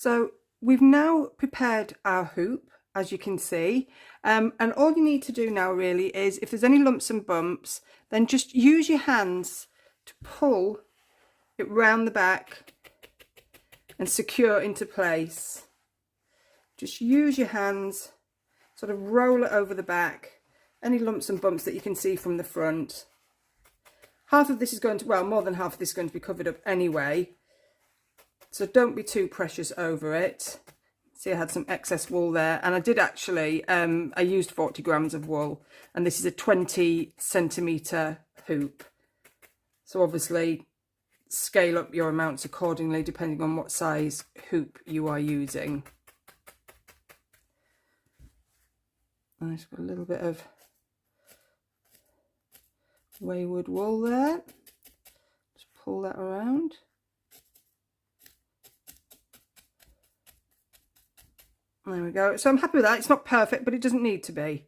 So we've now prepared our hoop, as you can see, and all you need to do now really is, if there's any lumps and bumps, then just use your hands to pull it round the back and secure into place. Just use your hands, sort of roll it over the back, any lumps and bumps that you can see from the front. Half of this is going to, well, more than half of this is going to be covered up anyway, so don't be too precious over it. See, I had some excess wool there, and I did actually, I used 40 grams of wool, and this is a 20 centimetre hoop. So obviously scale up your amounts accordingly depending on what size hoop you are using. And I've got a little bit of wayward wool there. Just pull that around. There we go. So I'm happy with that. It's not perfect, but it doesn't need to be.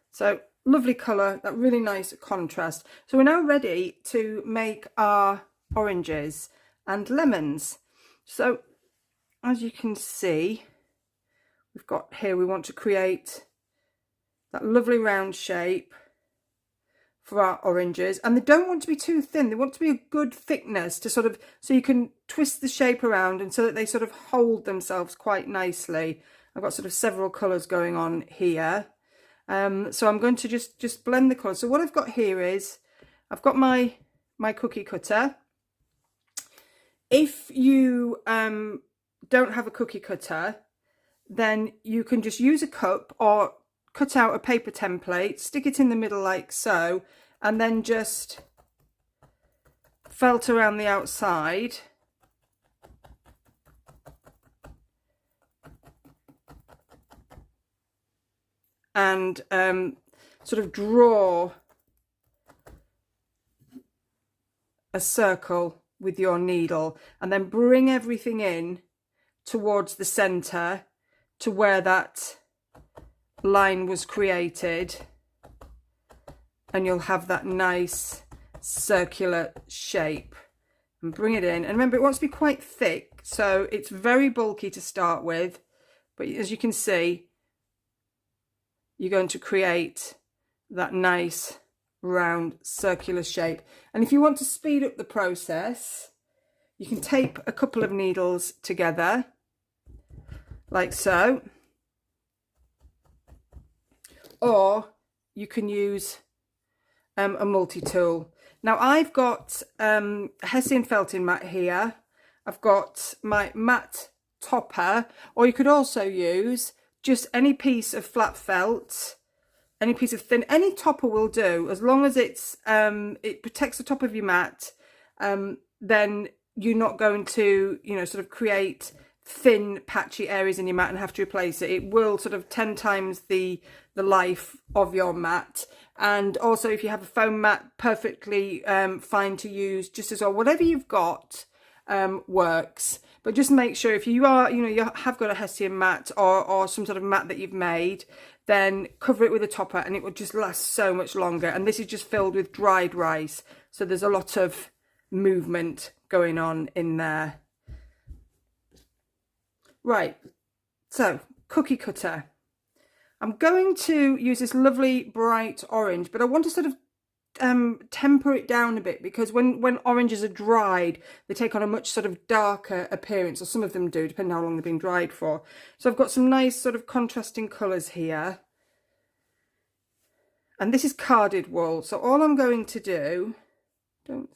So lovely colour, that really nice contrast. So we're now ready to make our oranges and lemons. So as you can see, we've got here, we want to create that lovely round shape for our oranges, and they don't want to be too thin. They want to be a good thickness to sort of, so you can twist the shape around and so that they sort of hold themselves quite nicely. I've got sort of several colours going on here. So I'm going to just blend the colours. So what I've got here is, I've got my cookie cutter. If you don't have a cookie cutter, then you can just use a cup or cut out a paper template, stick it in the middle like so, and then just felt around the outside. And sort of draw a circle with your needle, and then bring everything in towards the centre to where that line was created, and you'll have that nice circular shape. And bring it in, and remember, it wants to be quite thick, so it's very bulky to start with, but as you can see, you're going to create that nice round circular shape. And if you want to speed up the process, you can tape a couple of needles together like so, or you can use a multi-tool. Now I've got Hessian felting mat here. I've got my mat topper, or you could also use just any piece of flat felt, any piece of thin, any topper will do, as long as it's it protects the top of your mat. Then you're not going to, you know, sort of create thin patchy areas in your mat and have to replace it. It will sort of 10 times the life of your mat. And also, if you have a foam mat, perfectly fine to use just as well. Whatever you've got works. But just make sure, if you are, you know, you have got a Hessian mat or some sort of mat that you've made, then cover it with a topper and it will just last so much longer. And this is just filled with dried rice, so there's a lot of movement going on in there. Right, so cookie cutter. I'm going to use this lovely bright orange, but I want to sort of temper it down a bit, because when oranges are dried, they take on a much sort of darker appearance, or some of them do, depending on how long they've been dried for. So I've got some nice sort of contrasting colours here, and this is carded wool. So all I'm going to do, and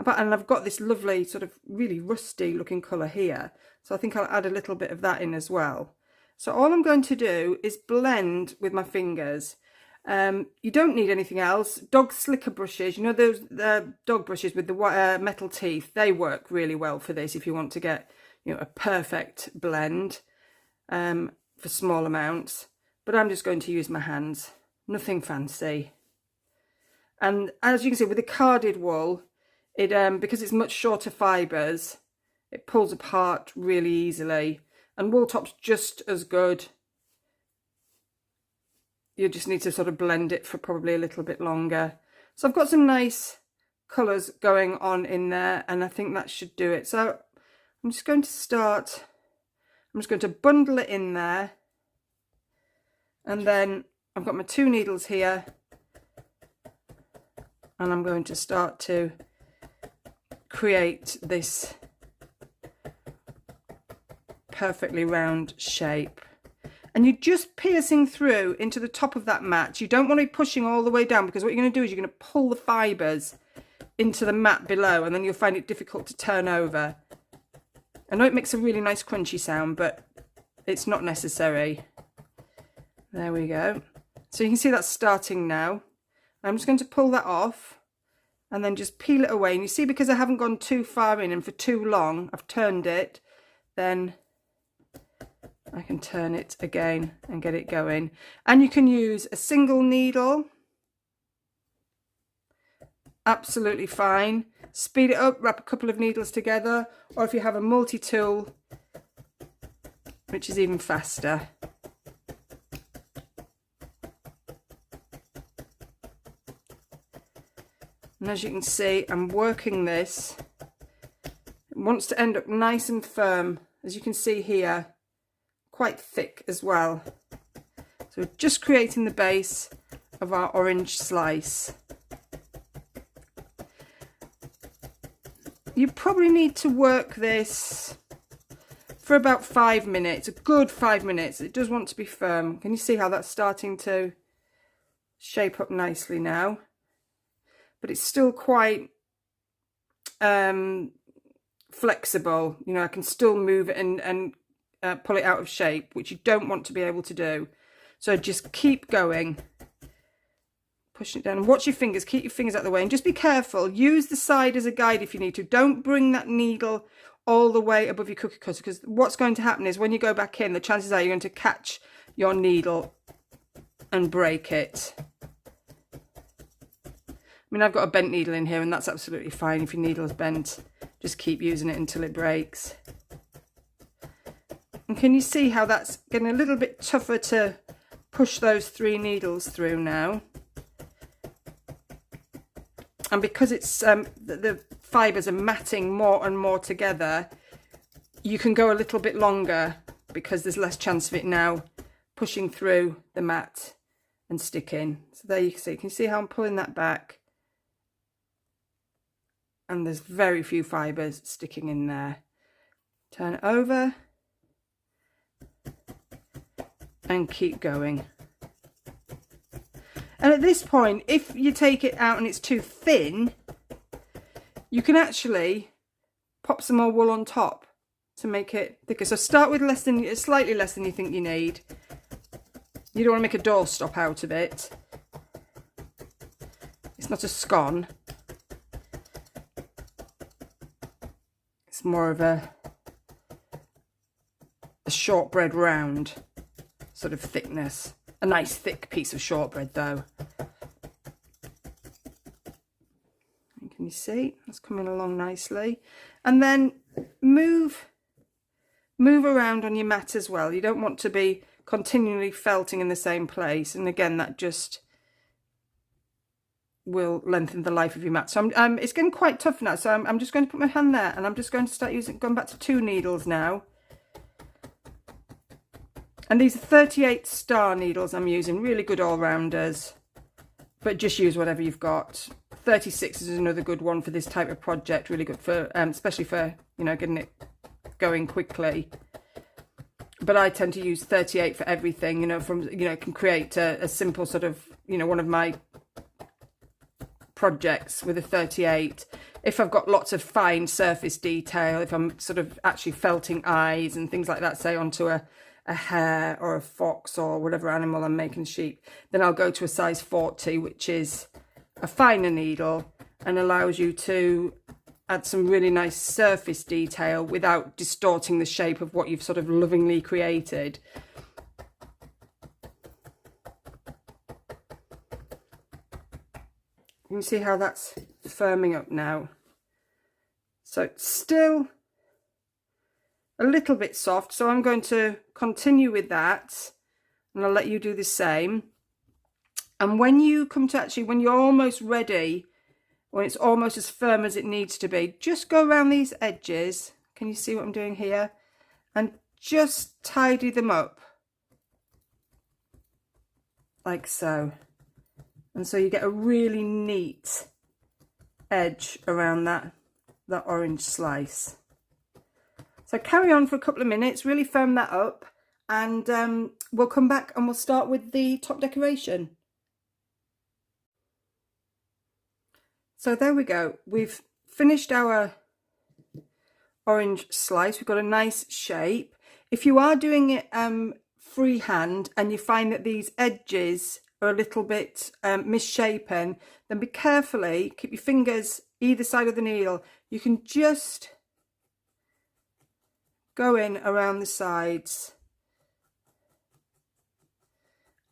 I've got this lovely sort of really rusty looking colour here, so I think I'll add a little bit of that in as well. So all I'm going to do is blend with my fingers. You don't need anything else. Dog slicker brushes, you know, those dog brushes with the metal teeth, they work really well for this if you want to get, you know, a perfect blend for small amounts. But I'm just going to use my hands, nothing fancy. And as you can see with the carded wool, it because it's much shorter fibres, it pulls apart really easily. And wool top's just as good. You just need to sort of blend it for probably a little bit longer. So I've got some nice colours going on in there, and I think that should do it. So I'm just going to start, I'm just going to bundle it in there, and then I've got my 2 needles here, and I'm going to start to create this perfectly round shape. And you're just piercing through into the top of that mat. You don't want to be pushing all the way down, because what you're going to do is you're going to pull the fibres into the mat below, and then you'll find it difficult to turn over. I know it makes a really nice crunchy sound, but it's not necessary. There we go. So you can see that's starting now. I'm just going to pull that off and then just peel it away. And you see, because I haven't gone too far in and for too long, I've turned it, then I can turn it again and get it going. And you can use a single needle. Absolutely fine. Speed it up, wrap a couple of needles together, or if you have a multi-tool, which is even faster. And as you can see, I'm working this. It wants to end up nice and firm, as you can see here, quite thick as well. So we're just creating the base of our orange slice. You probably need to work this for about 5 minutes, a good 5 minutes. It does want to be firm. Can you see how that's starting to shape up nicely now? But it's still quite flexible. You know, I can still move it and pull it out of shape, which you don't want to be able to do. So just keep going. Pushing it down, and watch your fingers, keep your fingers out of the way, and just be careful. Use the side as a guide if you need to. Don't bring that needle all the way above your cookie cutter, because what's going to happen is when you go back in, the chances are you're going to catch your needle and break it. I mean, I've got a bent needle in here, and that's absolutely fine. If your needle is bent, just keep using it until it breaks. And can you see how that's getting a little bit tougher to push those 3 needles through now? And because it's the fibres are matting more and more together, you can go a little bit longer because there's less chance of it now pushing through the mat and sticking. So there you can see how I'm pulling that back, and there's very few fibres sticking in there. Turn it over and keep going. And at this point, if you take it out and it's too thin, you can actually pop some more wool on top to make it thicker. So start with slightly less than you think you need. You don't want to make a doorstop out of it. It's not a scone. It's more of a shortbread round sort of thickness. A nice thick piece of shortbread though. Can you see? That's coming along nicely. And then move around on your mat as well. You don't want to be continually felting in the same place. And again, that just will lengthen the life of your mat. So it's getting quite tough now. So I'm just going to put my hand there, and I'm just going to start going back to 2 needles now. And these are 38 star needles I'm using, really good all-rounders, but just use whatever you've got. 36 is another good one for this type of project, really good for, especially for, you know, getting it going quickly. But I tend to use 38 for everything, you know, can create a simple sort of, you know, one of my projects with a 38. If I've got lots of fine surface detail, if I'm sort of actually felting eyes and things like that, say onto a hare or a fox or whatever animal I'm making, sheep, then I'll go to a size 40, which is a finer needle and allows you to add some really nice surface detail without distorting the shape of what you've sort of lovingly created. You can see how that's firming up now. So it's still a little bit soft, so I'm going to continue with that, and I'll let you do the same. And when you come to when you're almost ready, when it's almost as firm as it needs to be, just go around these edges. Can you see what I'm doing here? And just tidy them up like so. And so you get a really neat edge around that orange slice. So carry on for a couple of minutes, really firm that up, and we'll come back and we'll start with the top decoration. So there we go. We've finished our orange slice. We've got a nice shape. If you are doing it freehand and you find that these edges are a little bit misshapen, then be carefully, keep your fingers either side of the needle. You can just go in around the sides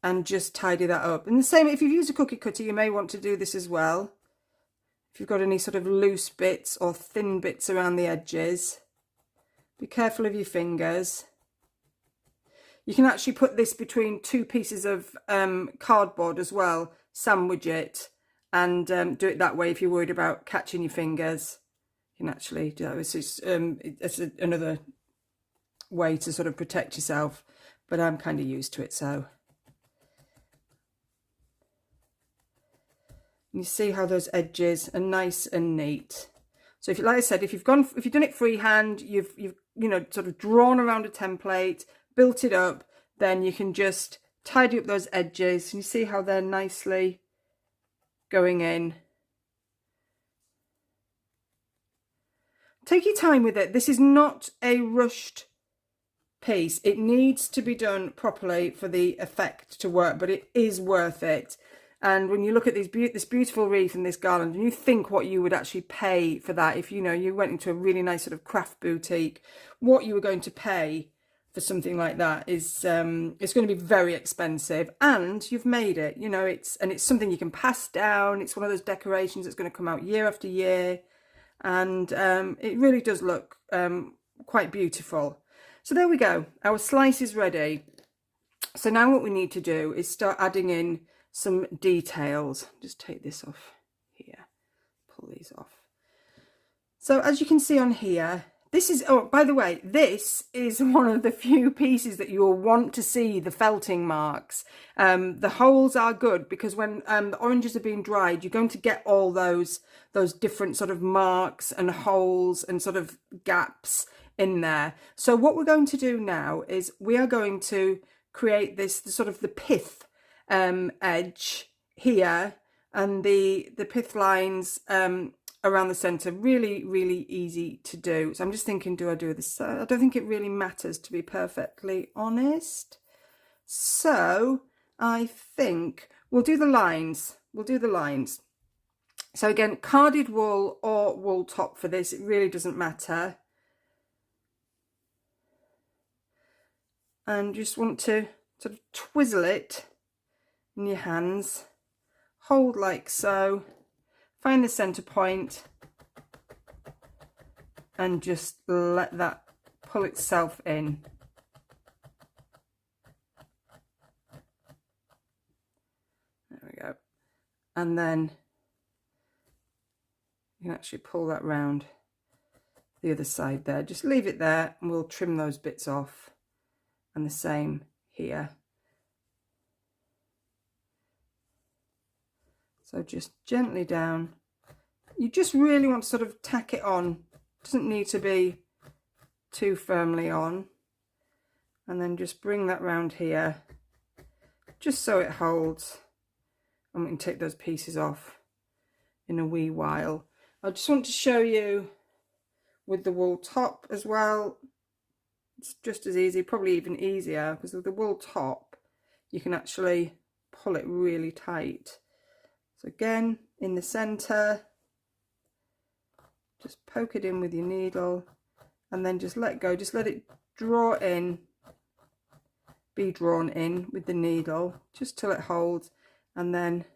and just tidy that up. And the same, if you've used a cookie cutter, you may want to do this as well. If you've got any sort of loose bits or thin bits around the edges, be careful of your fingers. You can actually put this between two pieces of cardboard as well, sandwich it, and do it that way if you're worried about catching your fingers. You can actually do that. It's another way to sort of protect yourself, but I'm kind of used to it, so. You see how those edges are nice and neat. So if, like I said, if you've done it freehand, you've sort of drawn around a template, built it up, then you can just tidy up those edges. And you see how they're nicely going in. Take your time with it. This is not a rushed piece. It needs to be done properly for the effect to work, but it is worth it. And when you look at this beautiful wreath and this garland, and you think what you would actually pay for that, if you went into a really nice sort of craft boutique, what you were going to pay for something like that is it's going to be very expensive. And you've made it, it's something you can pass down. It's one of those decorations that's going to come out year after year, and it really does look quite beautiful. So there we go. Our slice is ready. So now what we need to do is start adding in some details. Just take this off here, pull these off. So as you can see on here, this is, oh, by the way, this is one of the few pieces that you will want to see the felting marks. The holes are good because when the oranges are being dried, you're going to get all those different sort of marks and holes and sort of gaps in there. So what we're going to do now is we are going to create the sort of the pith edge here, and the pith lines around the center. Really, really easy to do. So I'm just thinking, do I do this? I don't think it really matters, to be perfectly honest. So I think we'll do the lines. So again, carded wool or wool top for this, it really doesn't matter. And just want to sort of twizzle it in your hands, hold like so, find the center point, and just let that pull itself in. There we go. And then you can actually pull that round the other side there. Just leave it there and we'll trim those bits off. And the same here. So just gently down. You just really want to sort of tack it on. Doesn't need to be too firmly on. And then just bring that round here, just so it holds. And we can take those pieces off in a wee while. I just want to show you with the wool top as well. It's just as easy, probably even easier, because with the wool top, you can actually pull it really tight. So again, in the center, just poke it in with your needle and then just let go. Just let it draw in, be drawn in with the needle, just till it holds, and then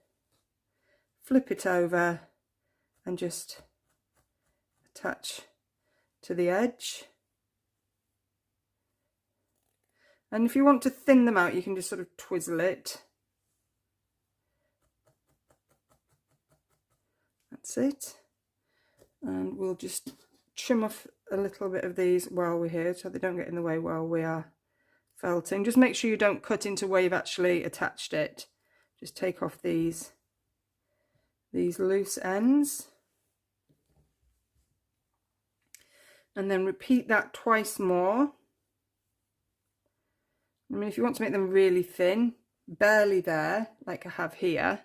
flip it over and just attach to the edge. And if you want to thin them out, you can just sort of twizzle it. That's it. And we'll just trim off a little bit of these while we're here so they don't get in the way while we are felting. Just make sure you don't cut into where you've actually attached it. Just take off these loose ends. And then repeat that twice more. I mean, if you want to make them really thin, barely there, like I have here,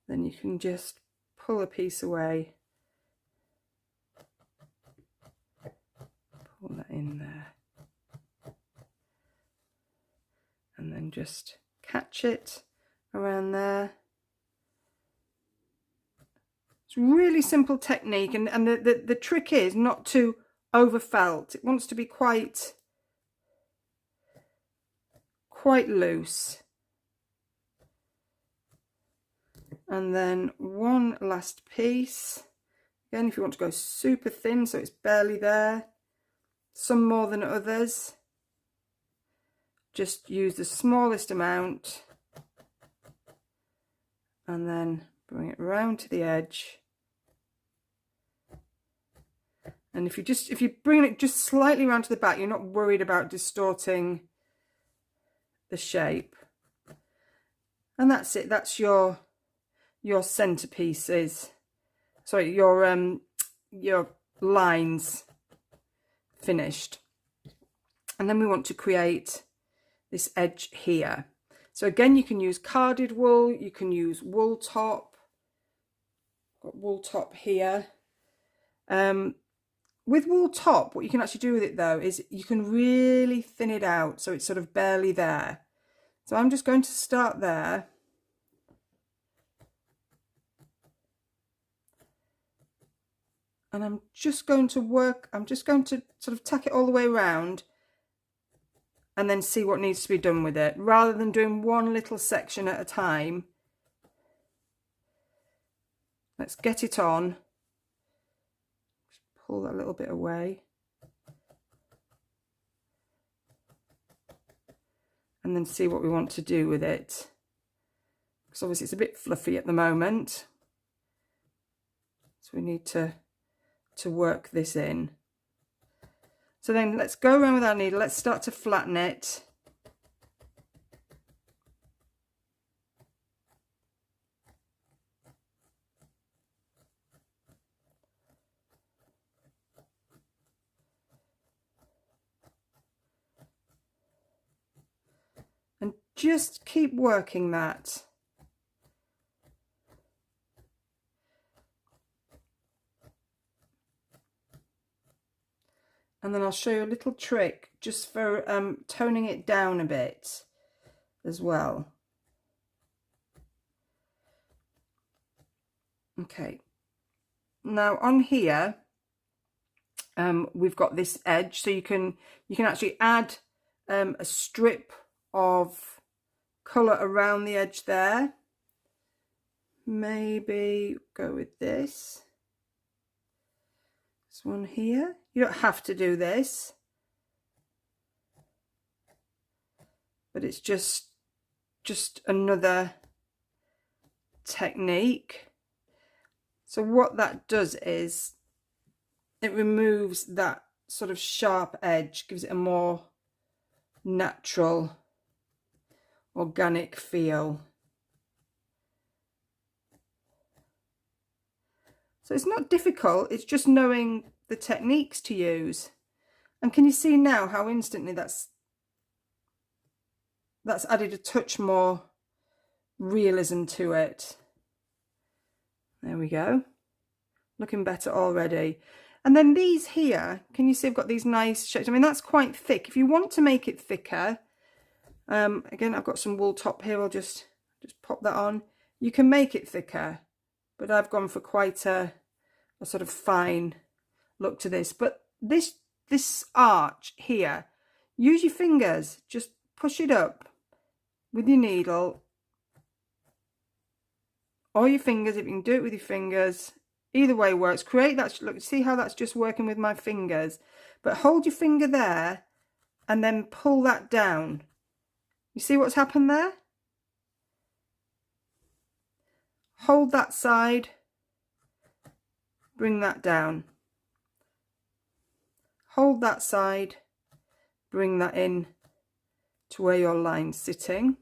then you can just pull a piece away. Pull that in there. And then just catch it around there. It's a really simple technique, and the trick is not to over felt. It wants to be quite loose. And then one last piece. Again, if you want to go super thin so it's barely there, some more than others, just use the smallest amount and then bring it round to the edge. And if you bring it just slightly round to the back, you're not worried about distorting the shape. And that's it. That's your centerpieces. Sorry, your lines finished. And then we want to create this edge here. So again, you can use carded wool, you can use wool top. Got wool top here. With wool top, what you can actually do with it though is you can really thin it out so it's sort of barely there. So I'm just going to start there. And I'm just going to sort of tack it all the way around and then see what needs to be done with it, rather than doing one little section at a time. Let's get it on. Just pull that little bit away. And then see what we want to do with it. Because obviously it's a bit fluffy at the moment. So we need to work this in. So then let's go around with our needle. Let's start to flatten it. And just keep working that. And then I'll show you a little trick just for toning it down a bit as well. Okay, now on here we've got this edge, so you can actually add a strip of colour around the edge there. Maybe go with this one here. You don't have to do this, but it's just another technique. So what that does is it removes that sort of sharp edge, gives it a more natural, organic feel. So it's not difficult, it's just knowing the techniques to use. And can you see now how instantly that's added a touch more realism to it. There we go, looking better already. And then these here, can you see I've got these nice shapes? I mean, that's quite thick. If you want to make it thicker, again, I've got some wool top here, I'll just pop that on. You can make it thicker, but I've gone for quite a sort of fine look to this. But this arch here, use your fingers, just push it up with your needle, or your fingers, if you can do it with your fingers, either way works. Create that look, see how that's just working with my fingers, but hold your finger there and then pull that down. You see what's happened there? Hold that side, bring that down. Hold that side, bring that in to where your line's sitting.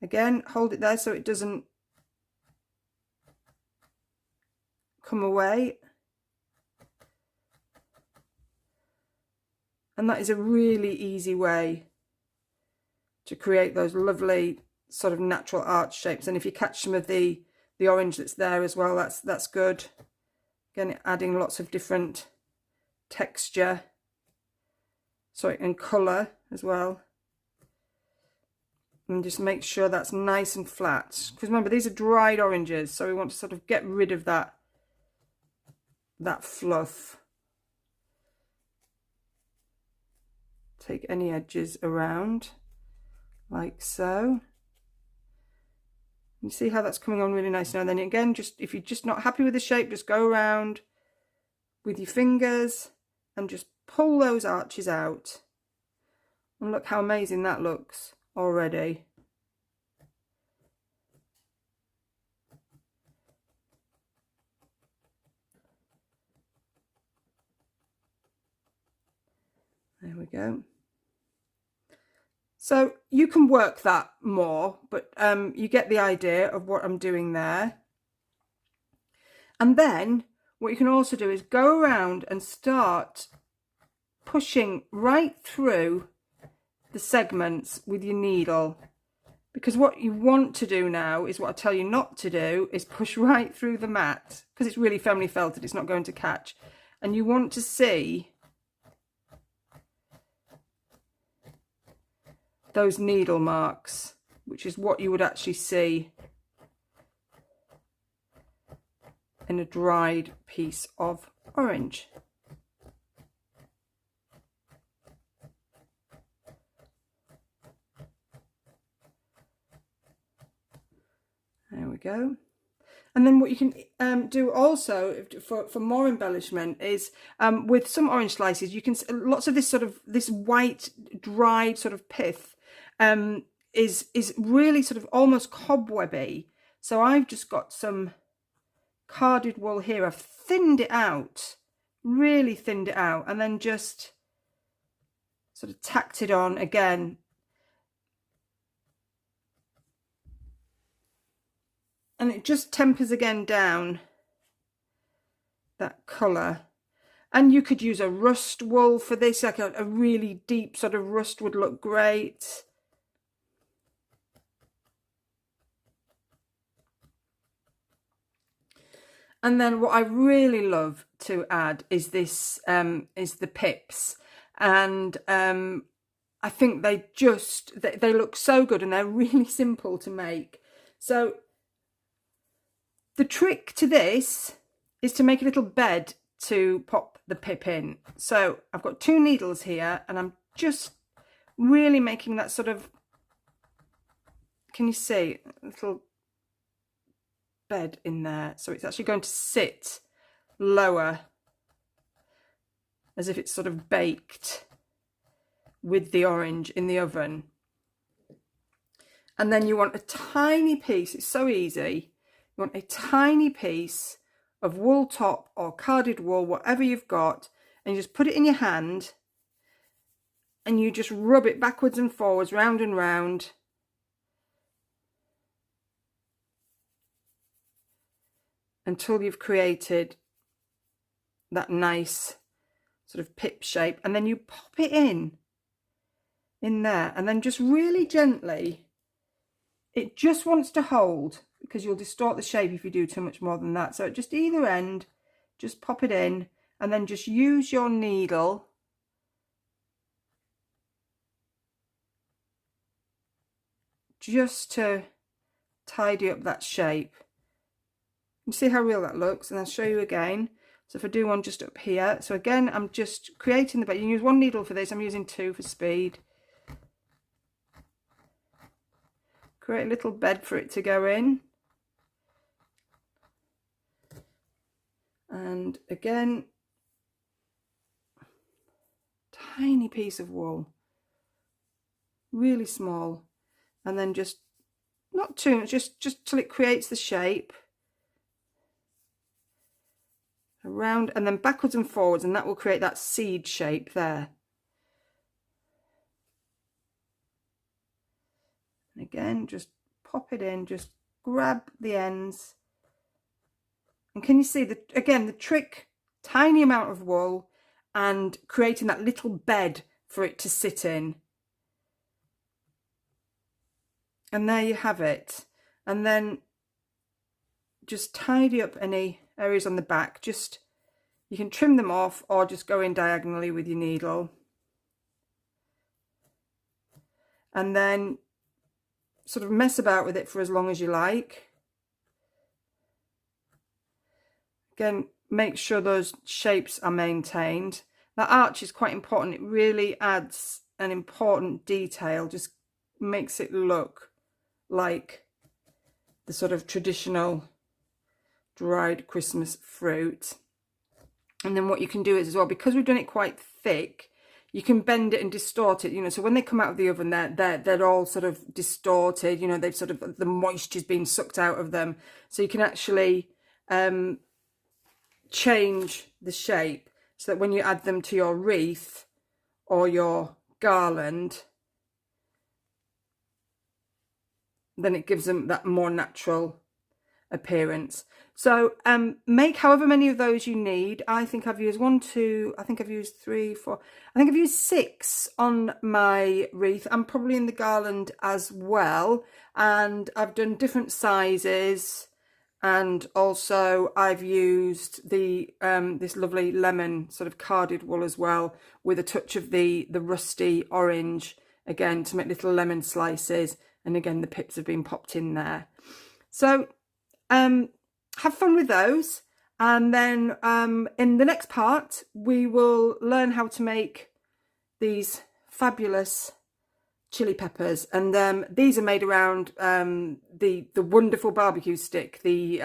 Again, hold it there so it doesn't come away. And that is a really easy way to create those lovely sort of natural arch shapes. And if you catch some of the orange that's there as well, that's good. Again, adding lots of different texture, sorry, and colour as well. And just make sure that's nice and flat, because remember, these are dried oranges, so we want to sort of get rid of that fluff. Take any edges around like so. You see how that's coming on really nice now. And then again, just if you're just not happy with the shape, just go around with your fingers and just pull those arches out. And look how amazing that looks already. There we go. So you can work that more, but you get the idea of what I'm doing there. And then what you can also do is go around and start pushing right through the segments with your needle, because what you want to do now is what I tell you not to do, is push right through the mat, because it's really firmly felted, it's not going to catch. And you want to see those needle marks, which is what you would actually see in a dried piece of orange. There we go. And then what you can do also for more embellishment is with some orange slices, you can lots of this white dried sort of pith is really sort of almost cobwebby. So I've just got some carded wool here. I've thinned it out, really thinned it out, and then just sort of tacked it on again. And it just tempers again down that colour. And you could use a rust wool for this, like a really deep sort of rust would look great. And then what I really love to add is this, is the pips. And I think they look so good, and they're really simple to make. So the trick to this is to make a little bed to pop the pip in. So I've got 2 needles here, and I'm just really making that sort of, can you see, a little bed in there. So it's actually going to sit lower, as if it's sort of baked with the orange in the oven. And then you want a tiny piece, it's so easy, you want a tiny piece of wool top or carded wool, whatever you've got, and you just put it in your hand and you just rub it backwards and forwards, round and round. Until you've created that nice sort of pip shape, and then you pop it in there, and then just really gently, it just wants to hold, because you'll distort the shape if you do too much more than that. So at just either end, just pop it in, and then just use your needle just to tidy up that shape. You see how real that looks, and I'll show you again. So if I do one just up here, so again, I'm just creating the bed. You can use 1 needle for this, I'm using 2 for speed. Create a little bed for it to go in. And again, tiny piece of wool, really small, and then just not too much, just till it creates the shape. around and then backwards and forwards, and that will create that seed shape there. And again, just pop it in, just grab the ends. And can you see that again, the trick, tiny amount of wool and creating that little bed for it to sit in. And there you have it. And then just tidy up any areas on the back. Just, you can trim them off or just go in diagonally with your needle. And then sort of mess about with it for as long as you like. Again, make sure those shapes are maintained. That arch is quite important. It really adds an important detail, just makes it look like the sort of traditional dried Christmas fruit. And then what you can do is as well, because we've done it quite thick, you can bend it and distort it, you know, so when they come out of the oven, they're all sort of distorted, you know, they've sort of, the moisture's been sucked out of them. So you can actually change the shape so that when you add them to your wreath or your garland, then it gives them that more natural appearance. So make however many of those you need. I think I've used 1, 2, I think I've used 3, 4, I think I've used 6 on my wreath. I'm probably in the garland as well, and I've done different sizes, and also I've used the this lovely lemon sort of carded wool as well, with a touch of the rusty orange again to make little lemon slices, and again the pips have been popped in there. So have fun with those, and then in the next part we will learn how to make these fabulous chili peppers, and these are made around the wonderful barbecue stick, the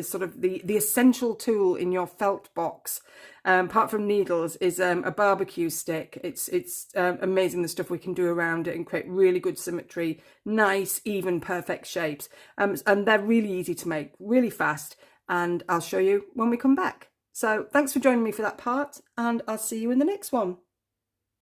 sort of the essential tool in your felt box, apart from needles, is a barbecue stick. It's amazing the stuff we can do around it and create really good symmetry, nice, even, perfect shapes, and they're really easy to make, really fast, and I'll show you when we come back. So thanks for joining me for that part, and I'll see you in the next one.